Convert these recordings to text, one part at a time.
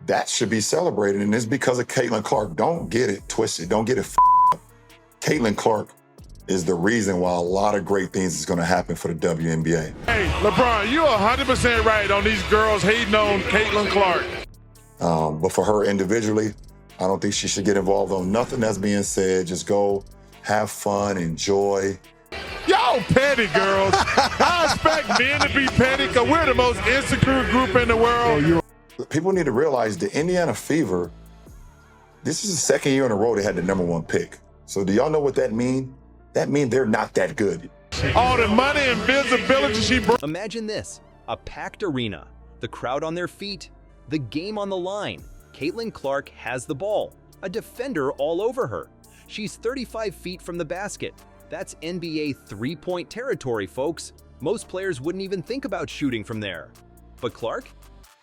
That should be celebrated, and it's because of Caitlin Clark. Don't get it twisted. Don't get it up. Caitlin Clark is the reason why a lot of great things is going to happen for the WNBA. Hey, LeBron, you're 100% right on these girls hating on Caitlin Clark. But for her individually, I don't think she should get involved on nothing that's being said. Just go, have fun, enjoy. Y'all petty, girls. I expect men to be petty because we're the most insecure group in the world. People need to realize the Indiana Fever, this is the second year in a row they had the #1 pick. So do y'all know what that means? That means they're not that good. All the money and visibility she brought. Imagine this, a packed arena, the crowd on their feet, the game on the line. Caitlin Clark has the ball, a defender all over her. She's 35 feet from the basket. That's NBA three-point territory, folks. Most players wouldn't even think about shooting from there. But Clark?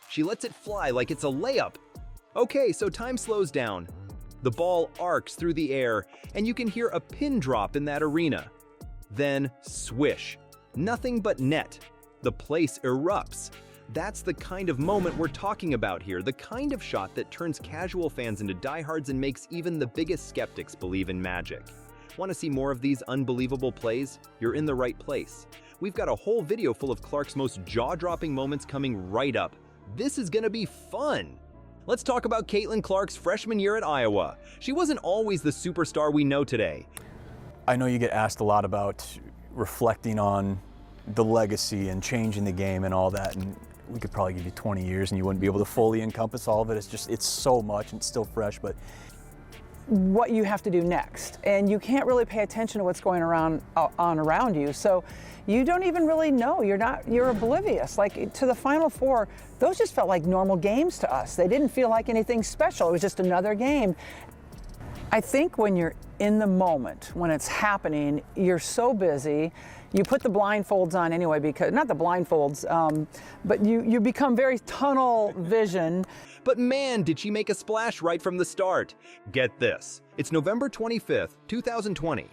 She lets it fly like it's a layup. Okay, so time slows down. The ball arcs through the air, and you can hear a pin drop in that arena. Then, swish. Nothing but net. The place erupts. That's the kind of moment we're talking about here, the kind of shot that turns casual fans into diehards and makes even the biggest skeptics believe in magic. Want to see more of these unbelievable plays? You're in the right place. We've got a whole video full of Clark's most jaw-dropping moments coming right up. This is gonna be fun! Let's talk about Caitlin Clark's freshman year at Iowa. She wasn't always the superstar we know today. I know you get asked a lot about reflecting on the legacy and changing the game and all that, and we could probably give you 20 years and you wouldn't be able to fully encompass all of it. It's so much and it's still fresh, but what you have to do next, and you can't really pay attention to what's going around you, so you don't even really know. You're oblivious. Like, to the Final Four, those just felt like normal games to us. They didn't feel like anything special. It was just another game. I think when you're in the moment, when it's happening, you're so busy. You put the blindfolds on anyway, because not the blindfolds, but you become very tunnel vision. But man, did she make a splash right from the start. Get this. It's November 25th, 2020.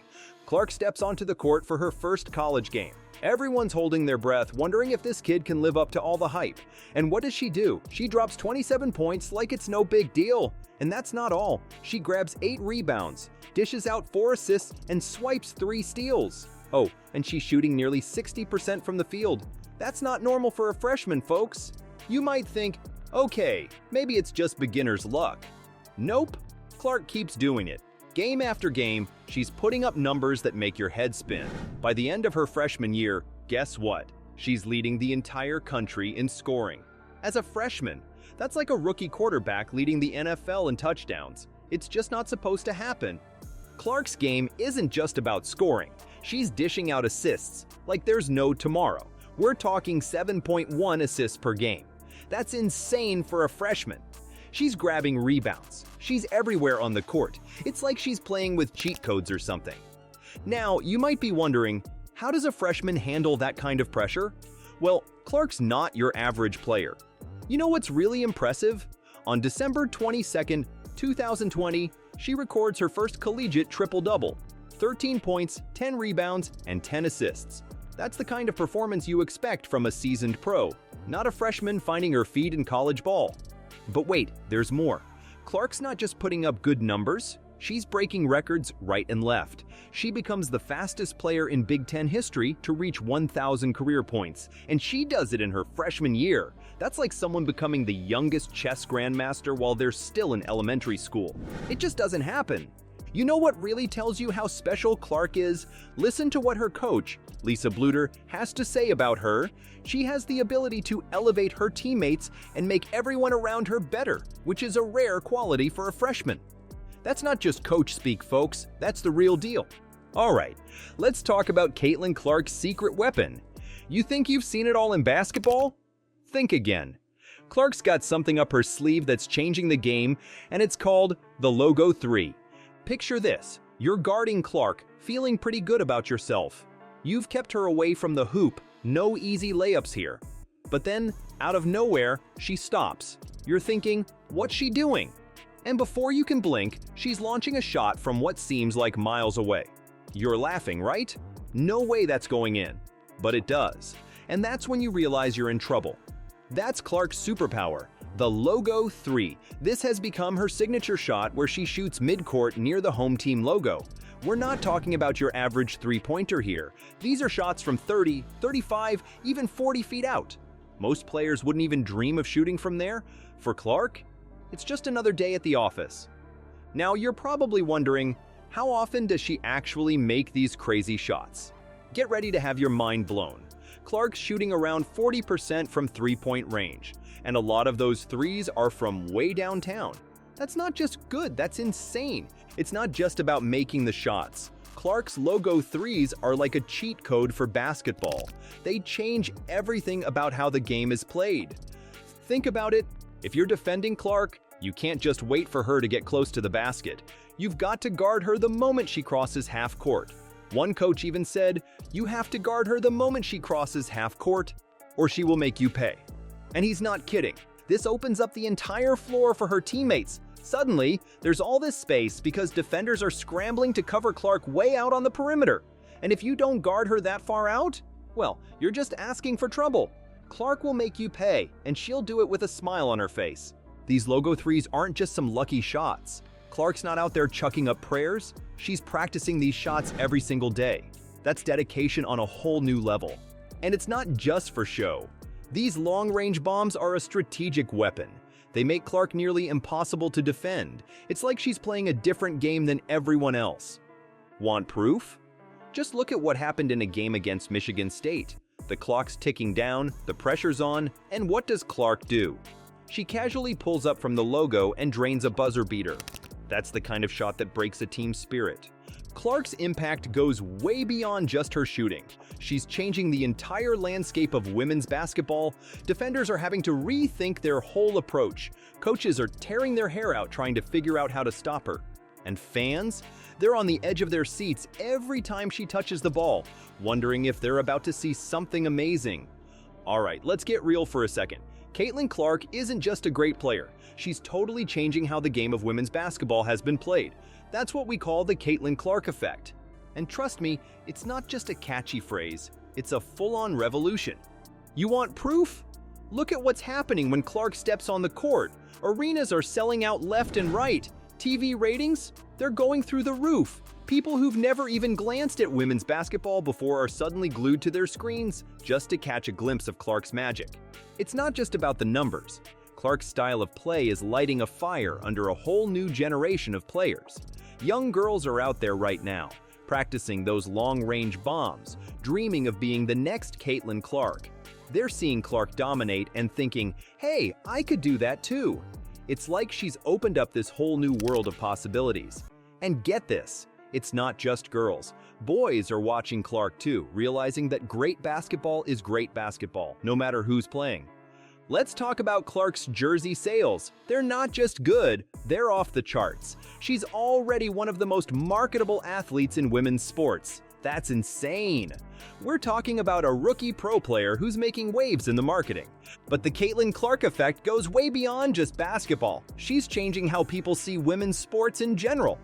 Clark steps onto the court for her first college game. Everyone's holding their breath, wondering if this kid can live up to all the hype. And what does she do? She drops 27 points like it's no big deal. And that's not all. She grabs 8 rebounds, dishes out 4 assists, and swipes 3 steals. Oh, and she's shooting nearly 60% from the field. That's not normal for a freshman, folks. You might think, okay, maybe it's just beginner's luck. Nope, Clark keeps doing it. Game after game, she's putting up numbers that make your head spin. By the end of her freshman year, guess what? She's leading the entire country in scoring. As a freshman, that's like a rookie quarterback leading the NFL in touchdowns. It's just not supposed to happen. Clark's game isn't just about scoring. She's dishing out assists like there's no tomorrow. We're talking 7.1 assists per game. That's insane for a freshman. She's grabbing rebounds. She's everywhere on the court. It's like she's playing with cheat codes or something. Now, you might be wondering, how does a freshman handle that kind of pressure? Well, Clark's not your average player. You know what's really impressive? On December 22nd, 2020, she records her first collegiate triple-double. 13 points, 10 rebounds, and 10 assists. That's the kind of performance you expect from a seasoned pro, not a freshman finding her feet in college ball. But wait, there's more. Clark's not just putting up good numbers, she's breaking records right and left. She becomes the fastest player in Big Ten history to reach 1,000 career points, and she does it in her freshman year. That's like someone becoming the youngest chess grandmaster while they're still in elementary school. It just doesn't happen. You know what really tells you how special Clark is? Listen to what her coach, Lisa Bluter, has to say about her. She has the ability to elevate her teammates and make everyone around her better, which is a rare quality for a freshman. That's not just coach speak, folks. That's the real deal. All right, let's talk about Caitlin Clark's secret weapon. You think you've seen it all in basketball? Think again. Clark's got something up her sleeve that's changing the game, and it's called the Logo 3. Picture this. You're guarding Clark, feeling pretty good about yourself. You've kept her away from the hoop, no easy layups here. But then, out of nowhere, she stops. You're thinking, what's she doing? And before you can blink, she's launching a shot from what seems like miles away. You're laughing, right? No way that's going in. But it does. And that's when you realize you're in trouble. That's Clark's superpower, The Logo 3. This has become her signature shot where she shoots mid-court near the home team logo. We're not talking about your average three-pointer here. These are shots from 30, 35, even 40 feet out. Most players wouldn't even dream of shooting from there. For Clark, it's just another day at the office. Now, you're probably wondering, how often does she actually make these crazy shots? Get ready to have your mind blown. Clark's shooting around 40% from three-point range, and a lot of those threes are from way downtown. That's not just good, that's insane. It's not just about making the shots. Clark's Logo 3s are like a cheat code for basketball. They change everything about how the game is played. Think about it. If you're defending Clark, you can't just wait for her to get close to the basket. You've got to guard her the moment she crosses half court. One coach even said, you have to guard her the moment she crosses half court, or she will make you pay. And he's not kidding. This opens up the entire floor for her teammates. Suddenly, there's all this space because defenders are scrambling to cover Clark way out on the perimeter. And if you don't guard her that far out, well, you're just asking for trouble. Clark will make you pay, and she'll do it with a smile on her face. These Logo 3s aren't just some lucky shots. Clark's not out there chucking up prayers. She's practicing these shots every single day. That's dedication on a whole new level. And it's not just for show. These long-range bombs are a strategic weapon. They make Clark nearly impossible to defend. It's like she's playing a different game than everyone else. Want proof? Just look at what happened in a game against Michigan State. The clock's ticking down, the pressure's on, and what does Clark do? She casually pulls up from the logo and drains a buzzer beater. That's the kind of shot that breaks a team's spirit. Clark's impact goes way beyond just her shooting. She's changing the entire landscape of women's basketball. Defenders are having to rethink their whole approach. Coaches are tearing their hair out trying to figure out how to stop her. And fans? They're on the edge of their seats every time she touches the ball, wondering if they're about to see something amazing. All right, let's get real for a second. Caitlin Clark isn't just a great player. She's totally changing how the game of women's basketball has been played. That's what we call the Caitlin Clark effect. And trust me, it's not just a catchy phrase, it's a full-on revolution. You want proof? Look at what's happening when Clark steps on the court. Arenas are selling out left and right. TV ratings? They're going through the roof. People who've never even glanced at women's basketball before are suddenly glued to their screens just to catch a glimpse of Clark's magic. It's not just about the numbers. Clark's style of play is lighting a fire under a whole new generation of players. Young girls are out there right now, practicing those long-range bombs, dreaming of being the next Caitlin Clark. They're seeing Clark dominate and thinking, hey, I could do that too. It's like she's opened up this whole new world of possibilities. And get this, it's not just girls. Boys are watching Clark too, realizing that great basketball is great basketball, no matter who's playing. Let's talk about Clark's jersey sales. They're not just good, they're off the charts. She's already one of the most marketable athletes in women's sports. That's insane. We're talking about a rookie pro player who's making waves in the marketing. But the Caitlin Clark effect goes way beyond just basketball. She's changing how people see women's sports in general.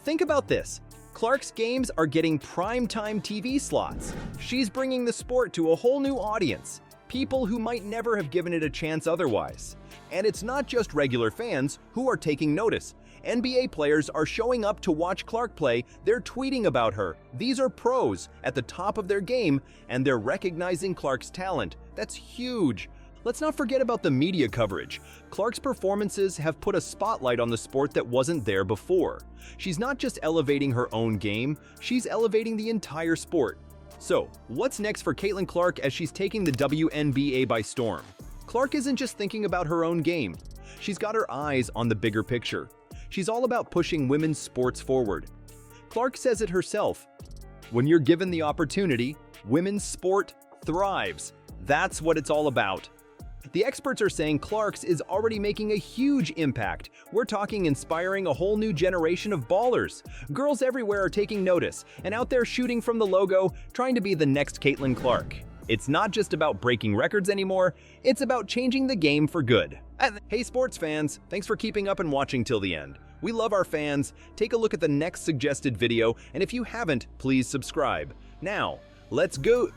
Think about this. Clark's games are getting primetime TV slots. She's bringing the sport to a whole new audience. People who might never have given it a chance otherwise. And it's not just regular fans who are taking notice. NBA players are showing up to watch Clark play, they're tweeting about her. These are pros at the top of their game, and they're recognizing Clark's talent. That's huge. Let's not forget about the media coverage. Clark's performances have put a spotlight on the sport that wasn't there before. She's not just elevating her own game, she's elevating the entire sport. So, what's next for Caitlin Clark as she's taking the WNBA by storm? Clark isn't just thinking about her own game. She's got her eyes on the bigger picture. She's all about pushing women's sports forward. Clark says it herself. When you're given the opportunity, women's sport thrives. That's what it's all about. The experts are saying Clark's is already making a huge impact. We're talking inspiring a whole new generation of ballers. Girls everywhere are taking notice and out there shooting from the logo, trying to be the next Caitlin Clark. It's not just about breaking records anymore, it's about changing the game for good. Hey sports fans, thanks for keeping up and watching till the end. We love our fans. Take a look at the next suggested video, and if you haven't, please subscribe. Now, let's go.